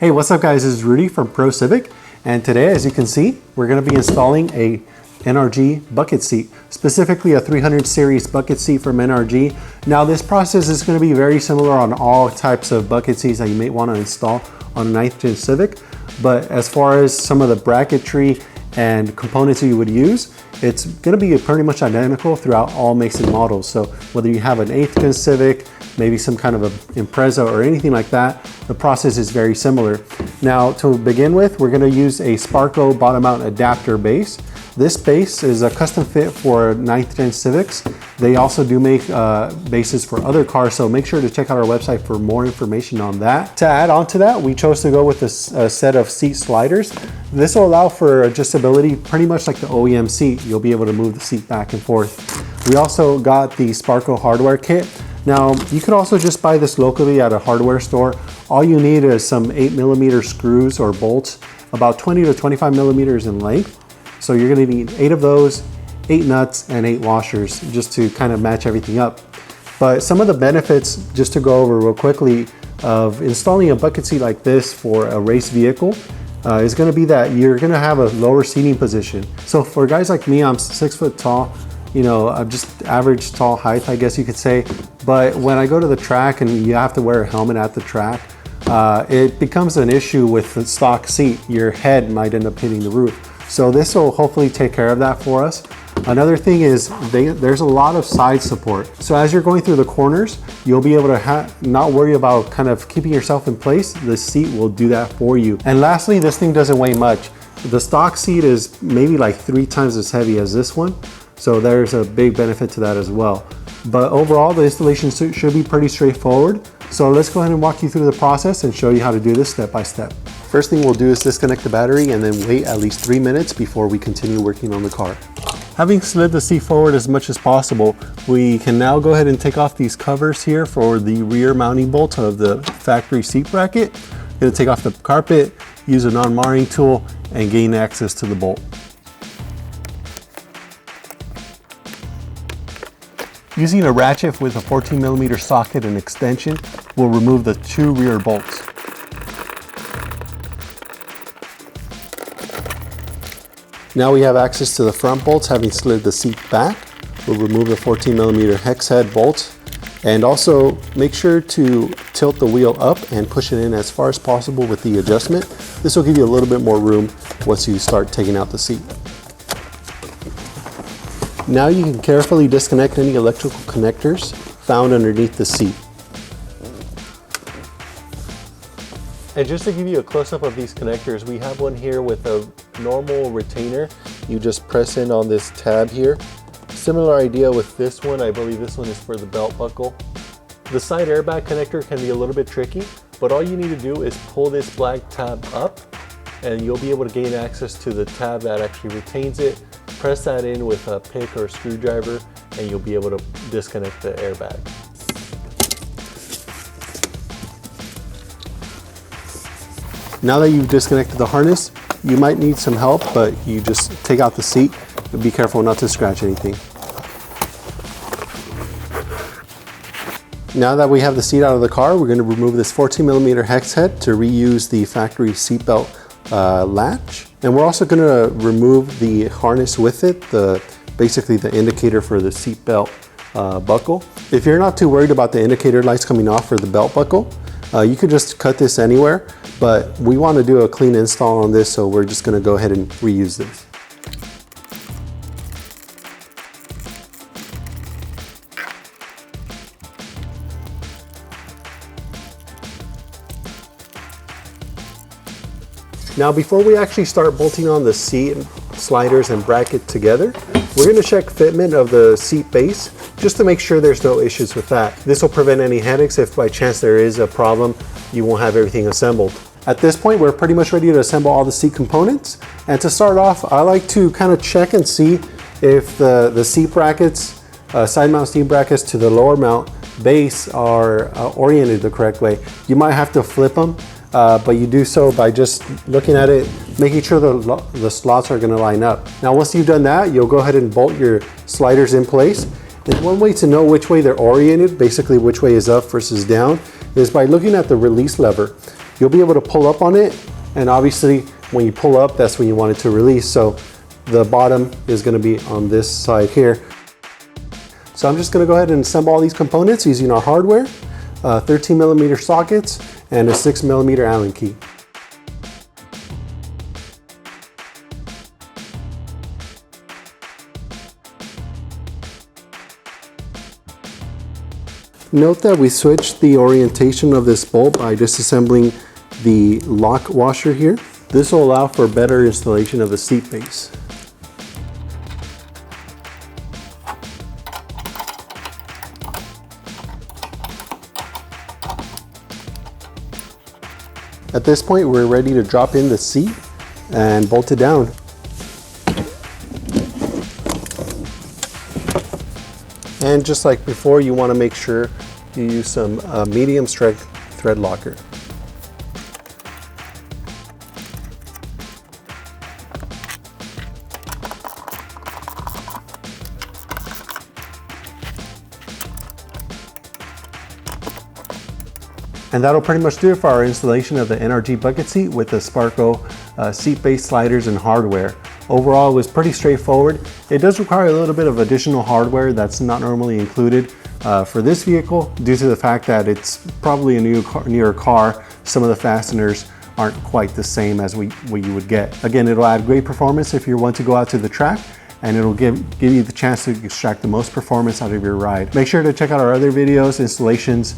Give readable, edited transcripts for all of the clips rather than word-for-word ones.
Hey, what's up guys? This is Rudy from Pro Civic, and today, as you can see, we're going to be installing a NRG bucket seat, specifically a 300 series bucket seat from NRG. Now this process is going to be very similar on all types of bucket seats that you may want to install on a 9th gen Civic, but as far as some of the bracketry and components that you would use, it's going to be pretty much identical throughout all makes and models. So whether you have an 8th gen Civic, maybe some kind of an Impreza or anything like that, the process is very similar. Now to begin with, we're going to use a Sparco bottom mount adapter base. This base is a custom fit for 9th gen Civics. They also do make bases for other cars, so make sure to check out our website for more information on that. To add on to that, we chose to go with a set of seat sliders. This will allow for adjustability, pretty much like the OEM seat. You'll be able to move the seat back and forth. We also got the Sparco hardware kit. Now, you could also just buy this locally at a hardware store. All you need is some 8mm screws or bolts, about 20 to 25 millimeters in length. So you're gonna need 8 of those, 8 nuts, and 8 washers, just to kind of match everything up. But some of the benefits, just to go over real quickly, of installing a bucket seat like this for a race vehicle is gonna be that you're gonna have a lower seating position. So for guys like me, I'm 6 foot tall, you know, I'm just average tall height, I guess you could say. But when I go to the track and you have to wear a helmet at the track, it becomes an issue with the stock seat. Your head might end up hitting the roof. So this will hopefully take care of that for us. Another thing is there's a lot of side support. So as you're going through the corners, you'll be able to not worry about kind of keeping yourself in place. The seat will do that for you. And lastly, this thing doesn't weigh much. The stock seat is maybe like 3 times as heavy as this one. So there's a big benefit to that as well. But overall, the installation should be pretty straightforward. So let's go ahead and walk you through the process and show you how to do this step by step. First thing we'll do is disconnect the battery and then wait at least 3 minutes before we continue working on the car. Having slid the seat forward as much as possible, we can now go ahead and take off these covers here for the rear mounting bolt of the factory seat bracket. I'm going to take off the carpet, use a non-marring tool, and gain access to the bolt. Using a ratchet with a 14mm socket and extension, we'll remove the 2 rear bolts. Now we have access to the front bolts, having slid the seat back. We'll remove the 14mm hex head bolt, and also make sure to tilt the wheel up and push it in as far as possible with the adjustment. This will give you a little bit more room once you start taking out the seat. Now you can carefully disconnect any electrical connectors found underneath the seat. And just to give you a close-up of these connectors, we have one here with a normal retainer. You just press in on this tab here. Similar idea with this one. I believe this one is for the belt buckle. The side airbag connector can be a little bit tricky, but all you need to do is pull this black tab up and you'll be able to gain access to the tab that actually retains it. Press that in with a pick or a screwdriver and you'll be able to disconnect the airbag. Now that you've disconnected the harness, you might need some help, but you just take out the seat and be careful not to scratch anything. Now that we have the seat out of the car, we're going to remove this 14mm hex head to reuse the factory seatbelt latch. And we're also going to remove the harness with it, basically the indicator for the seatbelt buckle. If you're not too worried about the indicator lights coming off for the belt buckle, you could just cut this anywhere, but we want to do a clean install on this, so we're just going to go ahead and reuse this. Now before we actually start bolting on the seat sliders and bracket together, we're going to check fitment of the seat base just to make sure there's no issues with that. This will prevent any headaches if by chance there is a problem. You won't have everything assembled. At this point, we're pretty much ready to assemble all the seat components. And to start off, I like to kind of check and see if the seat brackets, side mount seat brackets to the lower mount base are oriented the correct way. You might have to flip them, but you do so by just looking at it, making sure the slots are going to line up. Now once you've done that, you'll go ahead and bolt your sliders in place. And one way to know which way they're oriented, basically which way is up versus down, is by looking at the release lever. you'll be able to pull up on it. And obviously when you pull up, that's when you want it to release. So the bottom is gonna be on this side here. So I'm just gonna go ahead and assemble all these components using our hardware, 13mm sockets, and a 6mm Allen key. Note that we switched the orientation of this bolt by disassembling the lock washer here. This will allow for better installation of the seat base. At this point, we're ready to drop in the seat and bolt it down. And just like before, you want to make sure you use some medium strength thread locker. And that'll pretty much do it for our installation of the NRG bucket seat with the Sparco seat base sliders and hardware. Overall, it was pretty straightforward. It does require a little bit of additional hardware that's not normally included for this vehicle due to the fact that it's probably a newer car. Some of the fasteners aren't quite the same as what you would get. Again, it'll add great performance if you want to go out to the track, and it'll give you the chance to extract the most performance out of your ride. Make sure to check out our other videos, installations,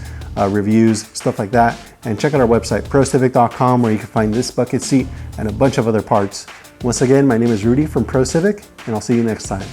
reviews, stuff like that, and check out our website, procivic.com, where you can find this bucket seat and a bunch of other parts. Once again, my name is Rudy from ProCivic, and I'll see you next time.